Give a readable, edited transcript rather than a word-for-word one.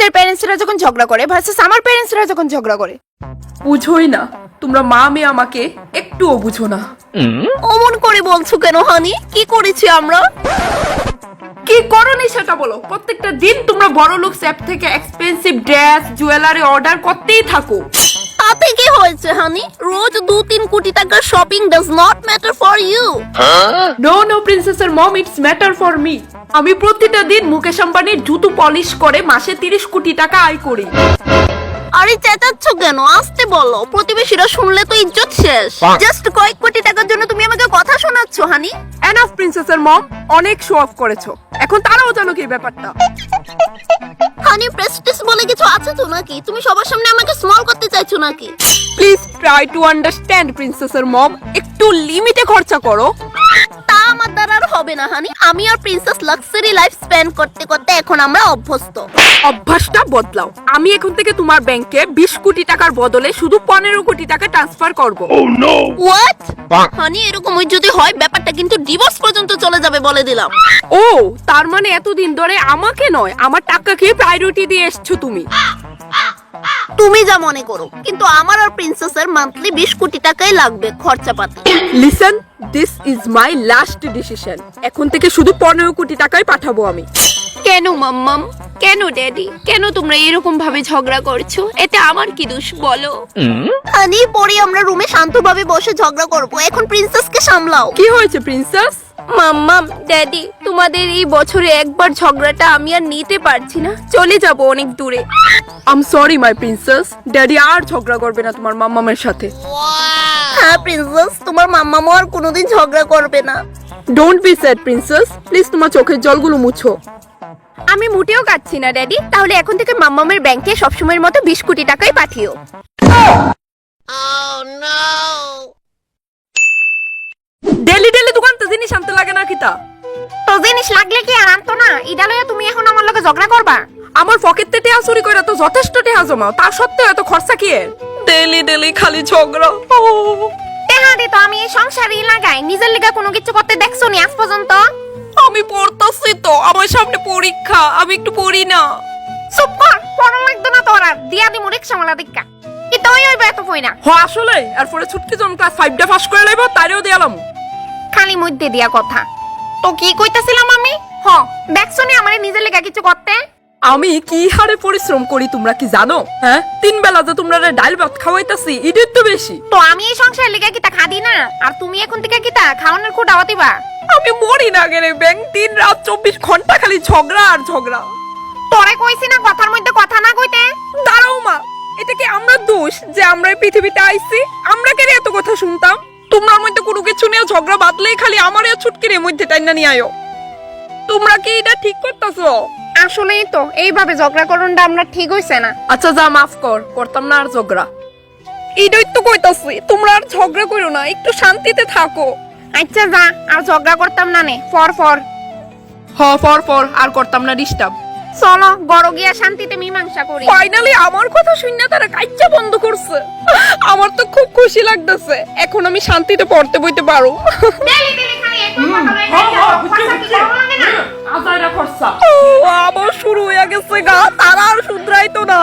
তোমাদের প্যারেন্টসরা যখন ঝগড়া করে ভার্সেস আমার প্যারেন্টসরা যখন ঝগড়া করে। বুঝোই না, তোমরা মা মেয়ে আমাকে একটুও বুঝো না। অমন করে বলছো কেন হানি? কি করেছি আমরা? কি করনি সেটা বলো। প্রত্যেকটা দিন তোমরা বড় লোক অ্যাপ থেকে এক্সপেন্সিভ ড্রেস জুয়েলারি অর্ডার করতেই থাকো। তাতে কি হয়েছে হানি? রোজ 2-3 কোটি টাকার shopping does not matter for you. No no প্রিন্সেসের mom, it's matter for me. আমি প্রতিটা দিন মুকেশ আম্বানির জুতো পলিশ করে মাসে 30 কোটি টাকা আয় করি। আরে চেঁচাচ্ছ কেন? আসতে বলো, প্রতিবেশীরা শুনলে তো ইজ্জত শেষ। জাস্ট কয়েক কোটি টাকার জন্য তুমি আমাকে কথা শোনাচ্ছ হানি? এনাফ প্রিন্সেসের মম, অনেক শো অফ করেছো, এখন তারাও জানো কি ব্যাপারটা। হানি প্রেস্টিজ বলে কিছু আছে তো নাকি? তুমি সবার সামনে আমাকে স্মল করতে চাইছো নাকি? প্লিজ ট্রাই টু আন্ডারস্ট্যান্ড প্রিন্সেসের মম, একটু লিমিটে খরচা করো। তা আমার দ্বারা আর হবে না হানি। আমি আর প্রিন্সেস লাক্সারি লাইফ স্পেন্ড করতে করতে এখন আমরা অভ্যস্ত। অভ্যাসটা বদলাও। আমি এখন থেকে তোমার ব্যাংকে 20 কোটি টাকার বদলে শুধু 15 কোটি টাকা ট্রান্সফার করব। হোয়াট? হানি এরকম যদি হয় ব্যাপারটা কিন্তু ডিভোর্স পর্যন্ত চলে যাবে বলে দিলাম। ও, তার মানে এতদিন ধরে আমাকে নয় আমার টাকাকে প্রায়োরিটি দিয়ে এসছো তুমি। তুমি যা মনে করো, কিন্তু আমার আর প্রিন্সেসের মান্থলি 20 কোটি টাকাই লাগবে খরচাপাতি। Listen, this is my last decision. এখন থেকে শুধু 15 কোটি টাকাই পাঠাবো আমি। কেন মাম্মাম? কেন ড্যাডি? কেন তোমরা এরকম ভাবে ঝগড়া করছো? এটা আমার কি দোষ বলো? হানি পরে আমরা রুমে শান্তভাবে বসে ঝগড়া করব। এখন প্রিন্সেসকে সামলাও। কি হয়েছে প্রিন্সেস? মাম্মাম, ড্যাডি, তোমাদের এই বছরে একবার ঝগড়াটা আমি আর নিতে পারছি না। চলে যাব অনেক দূরে। I am sorry my princess, daddy আর ঝগড়া করবে না তোমার মাম্মামের সাথে। হ্যাঁ প্রিন্সেস, তোমার মাম্মামও আর কোনোদিন ঝগড়া করবে না। Don't be sad princess, please তোমার চোখের জলগুলো মুছো। আমি মোটেও কাঁদছি না ড্যাডি। তাহলে এখন থেকে মাম্মামের ব্যাংকে সবসময়ের মতো 20 কোটি টাকাই পাঠিও। ডেলি ডেলি দোকানতে জিনিস আনতে লাগে না কিতা? তো জিনিস লাগলে কি আর আনতো না? ইডা লইয়া তুমি এখন আমার লগে ঝগড়া করবা? আমার পকেটে টেহা চুরি করে তো যথেষ্ট টেহা জমাও, তার সত্ত্বেও এত খরচা কি এর? ডেলি ডেলি খালি ঝগড়া। তেহাদি তো আমি এই সংসারই লাগাই, নিজের লেগে কোনো কিছু করতে দেখছো নি আজ পর্যন্ত? আমি পড়তাছি তো, আমার সামনে পরীক্ষা, আমি একটু পড়ি না। চুপ কর, পড়া লাগতো না তোর আর। দিয়া দিমু রিকশাওয়ালা দেখা। কি তুই হইবে এত কই না? হ আসলে এরপরে ছুটকি জন ক্লাস 5টা পাস করে লাইব, তারেও দিয়ালাম। খালি মধ্যে দিয়া কথা। তো কি কইতাছিলাম আমি? হ, দেখছো নি আমারে নিজের লেগে কিছু করতে? আমি কি হারে পরিশ্রম করি তোমরা কি জানো? হ্যাঁ, 3 বেলা যে তোমরা ডাল ভাত খাওয়াইতাছি, এটাই তো বেশি। তো আমি এই সংসারের লেগে কিতা খাদি না? আর তুমি এখন থেকে কিতা খাওয়ানোর খোটাও দিবা? আমি মরি না গেলে ব্যাং, 3 রাত 24 ঘন্টা খালি ঝগড়া আর ঝগড়া। তোরে কইছি না কথার মধ্যে কথা না কইতে? দাঁড়াও মা, এটা কি আমরা দোষ যে আমরা এই পৃথিবীতে আইছি? আমরা কেন এত কথা শুনতাম? তোমরার মধ্যে কোনো কিছু নিয়ে ঝগড়া বাঁধলেই খালি আমার এই ছুটকির মধ্যে টাইনা নিয়ে আয়ো। তোমরা কি এটা ঠিক করতেছো? আসলেই তো এইভাবে ঝগড়া করনটা আমরা ঠিক হইছে না। আচ্ছা যা, মাফ কর, করতাম না আর ঝগড়া। এটাই তো কইতাছি, তোমরা আর ঝগড়া করো না, একটু শান্তিতে থাকো। আচ্ছা যা, আর ঝগড়া করতাম না নে। ফর ফর আর করতাম না ডিস্টার্ব। চলো গড় গিয়া শান্তিতে মীমাংসা করি। ফাইনালি আমার কথা শুনে তারা কাইচ্চা বন্ধ করছে। আমার তো খুব খুশি লাগতেছে, এখন আমি শান্তিতে পড়তে বইতে পারো। আবার শুরু হয়ে গেছে গা, তারা আর শুধরাইতো না।